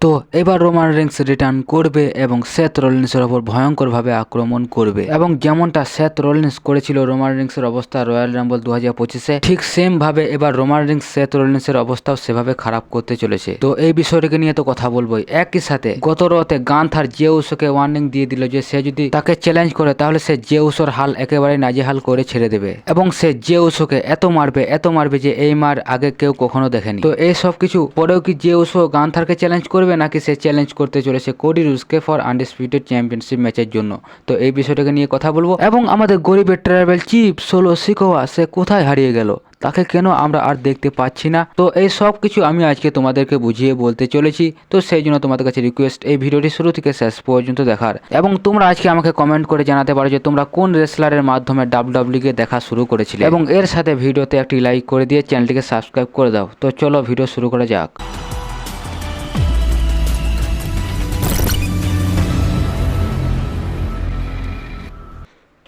তো এবার Roman Rings return করবে এবং সেথ রলিন্সের ওপর ভয়ঙ্করভাবে আক্রমণ করবে এবং যেমনটা সেথ রলিন্স করেছিল রোমান রিংসের অবস্থা রয়্যাল রাম্বল 2025-এ, ঠিক সেম ভাবে এবার রোমান রিংস সেথ রলিন্সের অবস্থাও সেভাবে খারাপ করতে চলেছে। তো এই বিষয়টাকে নিয়ে তো কথা বলবোই। একই সাথে গত রাতে গান্থার জে উসোকে ওয়ার্নিং দিয়ে দিল যে সে যদি তাকে চ্যালেঞ্জ করে তাহলে সে জে উসোর হাল একেবারে নাজেহাল করে ছেড়ে দেবে এবং সে জে উসোকে এত মারবে যে এই মার আগে কেউ কখনো দেখেনি। তো এই সব কিছু পরেও কি জে উসো গান্থারকে চ্যালেঞ্জ করবে নাকি সে চ্যালেঞ্জ করতে চলেছে কোডি রুডসকে ফর আনডিসপিউটেড চ্যাম্পিয়নশিপ ম্যাচের জন্য? তো এই বিষয়টাকে নিয়ে কথা বলবো এবং আমাদের গরিবের ট্রাইবাল চিফ সোলো সিকোয়া সে কোথায় হারিয়ে গেল, তাকে কেন আমরা আর দেখতে পাচ্ছি না? তো এই সব কিছু আমি আজকে তোমাদেরকে বুঝিয়ে বলতে চলেছি। তো সেই জন্য তোমাদের কাছে রিকোয়েস্ট এই ভিডিওটি শুরু থেকে শেষ পর্যন্ত দেখার এবং তোমরা আজকে আমাকে কমেন্ট করে জানাতে পারো যে তোমরা কোন রেসলারের মাধ্যমে ডাব্লিউডাব্লিউ কে দেখা শুরু করেছিলে এবং এর সাথে ভিডিওতে একটি লাইক করে দিয়ে চ্যানেলটিকে সাবস্ক্রাইব করে দাও। তো চলো ভিডিও শুরু করা যাক।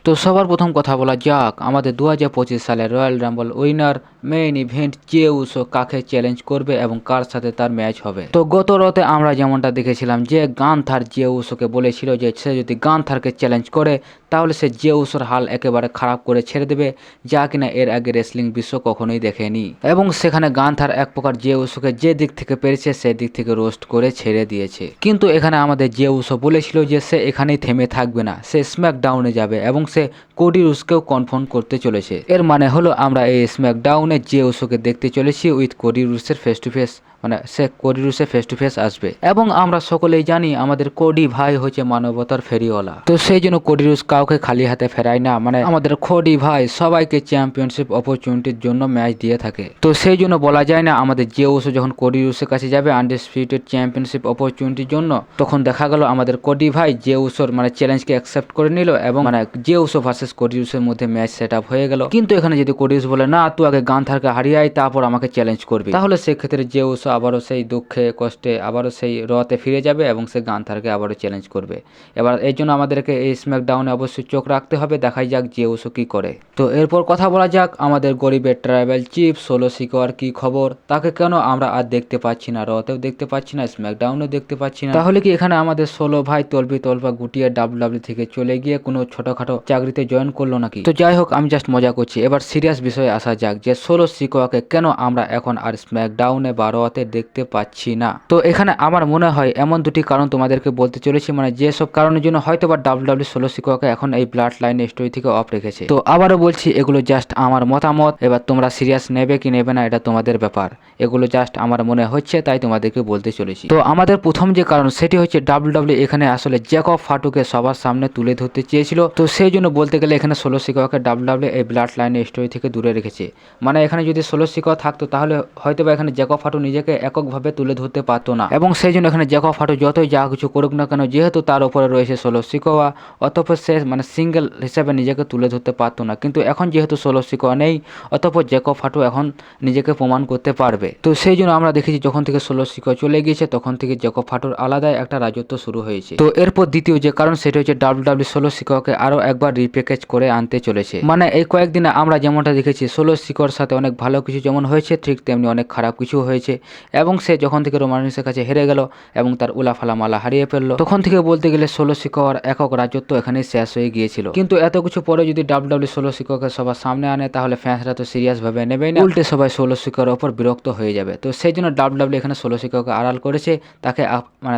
তো সবার প্রথম কথা বলা যাক আমাদের 2025 সালে royal Rumble winner main event J Uso কাকে চ্যালেঞ্জ করবে এবং কার সাথে তার ম্যাচ হবে। তো গত রাতে আমরা যেমনটা দেখেছিলাম যে গান্থার জে উসোকে বলেছিল যে সে যদি গান্থারকে চ্যালেঞ্জ করে তাহলে সে জে উসোর হাল একেবারে খারাপ করে ছেড়ে দেবে, যা কিনা এর আগে রেসলিং বিশ্ব কখনোই দেখেনি এবং সেখানে গান্থার এক প্রকার জে উসোকে যে দিক থেকে পেরেছে সেই দিক থেকে রোস্ট করে ছেড়ে দিয়েছে। কিন্তু এখানে আমাদের জে উসো বলেছিল যে সে এখানেই থেমে থাকবে না, সে স্ম্যাকডাউনে যাবে এবং সে কোডি রুডসকেও কনফার্ম করতে চলেছে। এর মানে হলো আমরা এই স্ম্যাকডাউনে জে উসোকে দেখতে চলেছি উইথ কোডি রুডসের ফেস টু ফেস, মানে সে কোডি রুডসের ফেস টু ফেস আসবে এবং আমরা সকলেই জানি আমাদের কোডি ভাই হচ্ছে মানবতার ফেরিওয়ালা। তো সেই জন্য কোডি রুডস কাউকে খালি হাতে ফেরায় না, মানে আমাদের কোডি ভাই সবাইকে চ্যাম্পিয়নশিপ অপরচুনিটির জন্য ম্যাচ দিয়ে থাকে। তো সেই জন্য বলা যায় না আমাদের জে উসো যখন কোডি রুডসের কাছে যাবে আনডিসপিউটেড চ্যাম্পিয়নশিপ অপরচুনিটির জন্য, তখন দেখা গেল আমাদের কোডি ভাই জে উসোর মানে চ্যালেঞ্জকে অ্যাকসেপ্ট করে নিল এবং মানে জে উসো ভার্সেস কোডি রুডসের মধ্যে ম্যাচ সেট আপ হয়ে গেল। কিন্তু এখানে যদি কোডি রুডস বলে না তুই আগে গান্থারকে হারিয়ে আয় তারপর আমাকে চ্যালেঞ্জ করবি, তাহলে সেক্ষেত্রে জে উসো আবারও সেই দুঃখে কষ্টে আবারও সেই রতে ফিরে যাবে এবং সে গান্থারকে আবারও চ্যালেঞ্জ করবে। এবার এই জন্য আমাদেরকে এই স্ম্যাকডাউনে অবশ্যই চোখ রাখতে হবে, দেখাই যাক জে উসো কি করে। তো এরপর কথা বলা যাক আমাদের গরিবের ট্রাইবাল চিফ সোলো সিকোয়ার কি খবর, তাকে কেন আমরা আর দেখতে পাচ্ছি না, রতেও দেখতে পাচ্ছি না, স্ম্যাকডাউনেও দেখতে পাচ্ছি না। তাহলে কি এখানে আমাদের সোলো ভাই তলবি তলপা গুটিয়ে ডাব্লিউডাব্লিউ থেকে চলে গিয়ে কোনো ছোটখাটো চাকরিতে জয়েন করলো নাকি? তো যাই হোক আমি জাস্ট মজা করছি। এবার সিরিয়াস বিষয়ে আসা যাক যে সোলো সিকোয়াকে কেন আমরা এখন আর স্ম্যাকডাউনে বা রতে দেখতে পাচ্ছি না। তো এখানে আমার মনে হয় এমন দুটি কারণ তোমাদেরকে বলতে চলেছি, মানে যেসব কারণের জন্য হয়তো বা ডাব্লিউডাব্লিউ সোলো সিকোয়াকে এখন এই ব্লাড লাইন স্টোরি থেকে অফ রেখেছে। তো আবারও বলছি এগুলো জাস্ট আমার মতামত, এবার তোমরা সিরিয়াস নেবে কি নেবে না এটা তোমাদের ব্যাপার, এগুলো জাস্ট আমার মনে হচ্ছে তাই তোমাদেরকে বলতে চলেছি। তো আমাদের প্রথম যে কারণ সেটি হচ্ছে ডাব্লিউডাব্লিউ এখানে আসলে জ্যাকব ফাটুকে সবার সামনে তুলে ধরতে চেয়েছিল। তো সেই জন্য বলতে গেলে এখানে সোলো সিকোয়াকে ডাব্লিউডাব্লিউ এই ব্লাড লাইন স্টোরি থেকে দূরে রেখেছে। মানে এখানে যদি সোলো সিকোয়া থাকতো তাহলে হয়তো বা এখানে জ্যাকব ফাটু নিজেকে এককভাবে তুলে ধরতে পারতো না এবং সেই জন্য এখানে জ্যাকব ফাটু যতই যা কিছু করুক না কেন যেহেতু তার উপরে রয়েছে সোলো সিকোয়া অতঃপর সে মানে সিঙ্গেল হিসেবে নিজেকে তুলে ধরতে পারতো না। কিন্তু এখন যেহেতু সোলো সিকোয়া নেই অতঃপর জ্যাকব ফাটু এখন নিজেকে প্রমাণ করতে পারবে। তো সেই জন্য আমরা দেখেছি যখন থেকে সোলো সিকোয়া চলে গিয়েছে তখন থেকে জ্যাকব ফাটুর আলাদাই একটা রাজত্ব শুরু হয়েছে। তো এরপর দ্বিতীয় যে কারণ সেটা হচ্ছে ডাব্লিউডাব্লিউ সোলো সিকোয়াকে আরো একবার রিপ্যাকেজ করে আনতে চলেছে। মানে এই কয়েকদিনে আমরা যেমনটা দেখেছি সোলো সিকোয়ার সাথে অনেক ভালো কিছু যেমন হয়েছে ঠিক তেমনি অনেক খারাপ কিছু হয়েছে এবং সে যখন থেকে রোমান রিংসের কাছে হেরে গেল এবং তার উলাফালা মালা হারিয়ে ফেললো তখন থেকে বলতে গেলে সোলো সিকোয়ার একক রাজত্ব এখানে শেষ হয়ে গিয়েছিল। কিন্তু এত কিছু পরে যদি ডাব্লিউডাব্লিউ সোলো সিকোয়াকে সবার সামনে আনে তাহলে ফ্যান্সরা তো সিরিয়াস ভাবে নেবেই না, উল্টে সবাই সোলো সিকোয়ার ওপর বিরক্ত হয়ে যাবে। তো সেই জন্য ডাব্লিউডাব্লিউ এখানে সোলো সিকোয়াকে আড়াল করেছে,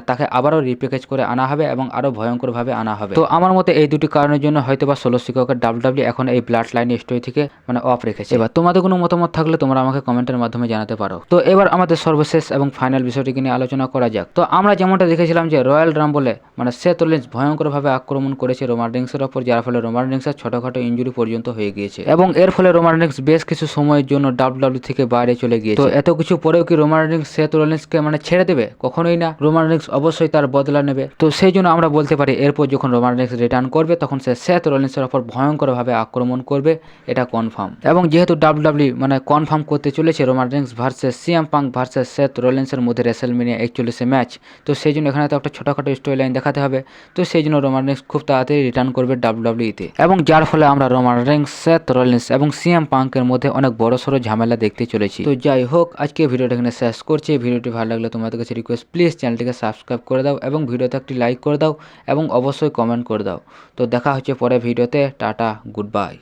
তাকে আবারও রিপ্যাকেজ করে আনা হবে এবং আরো ভয়ঙ্কর ভাবে আনা হবে। তো আমার মতে এই দুটি কারণের জন্য হয়তোবা সোলো সিকোয়াকে ডাব্লিউডাব্লিউ এখন এই ব্লাড লাইন স্টোরি থেকে মানে অফ রেখেছে। এবার তোমাদের কোনো মতামত থাকলে তোমরা আমাকে কমেন্টের মাধ্যমে জানাতে পারো। তো এবার আমাদের সর্বশেষ এবং ফাইনাল বিষয়টিকে নিয়ে আলোচনা করা যাক। তো আমরা যেমনটা দেখেছিলাম যে রয়্যাল রাম্বলে মানে সেথ রলিন্স ভয়ঙ্করভাবে আক্রমণ করেছে রোমান রিংসের ওপর, যার ফলে রোমান রিংসের ছোটখাটো ইনজুরি পর্যন্ত হয়ে গিয়েছে এবং এর ফলে রোমান রিংস বেশ কিছু সময়ের জন্য ডাব্লিউডাব্লিউ থেকে বাইরে চলে গিয়েছে। তো এত কিছু পরেও কি রোমান রিংস সেথ রলিন্সকে মানে ছেড়ে দেবে? কখনোই না, রোমান রিংস অবশ্যই তার বদলা নেবে। তো সেই জন্য আমরা বলতে পারি এরপর যখন রোমান রিংস রিটার্ন করবে তখন সে সেথ রলিন্সের ওপর ভয়ঙ্করভাবে আক্রমণ করবে, এটা কনফার্ম। এবং যেহেতু ডাব্লিউডাব্লিউ মানে কনফার্ম করতে চলেছে Roman Reigns versus CM Punk versus Seth রলিন্সের মধ্যে রেসেলমেনিয়া 41 ম্যাচ, তো সেই জন্য এখানে তো একটা ছোটখাটো স্টোরি লাইন দেখা দেখাতে হবে। তো সেই জন্য রোমান রেন্স খুব তাড়াতাড়ি রিটার্ন করবে ডাব্লিউডাব্লিউইতে, এবং যার ফলে আমরা রোমান রেন্স, সেথ রলিন্স এবং সিএম পাঙ্কের মধ্যে অনেক বড়সড় ঝামেলা দেখতে চলেছি। তো যাই হোক, আজকে ভিডিওটা এখানে শেষ করছি। ভিডিওটি ভালো লাগলে তোমাদের কাছে রিকোয়েস্ট, প্লিজ চ্যানেলটিকে সাবস্ক্রাইব করে দাও এবং ভিডিওতে একটি লাইক করে দাও এবং অবশ্যই কমেন্ট করে দাও। তো দেখা হচ্ছে পরে ভিডিওতে। Tata, good bye.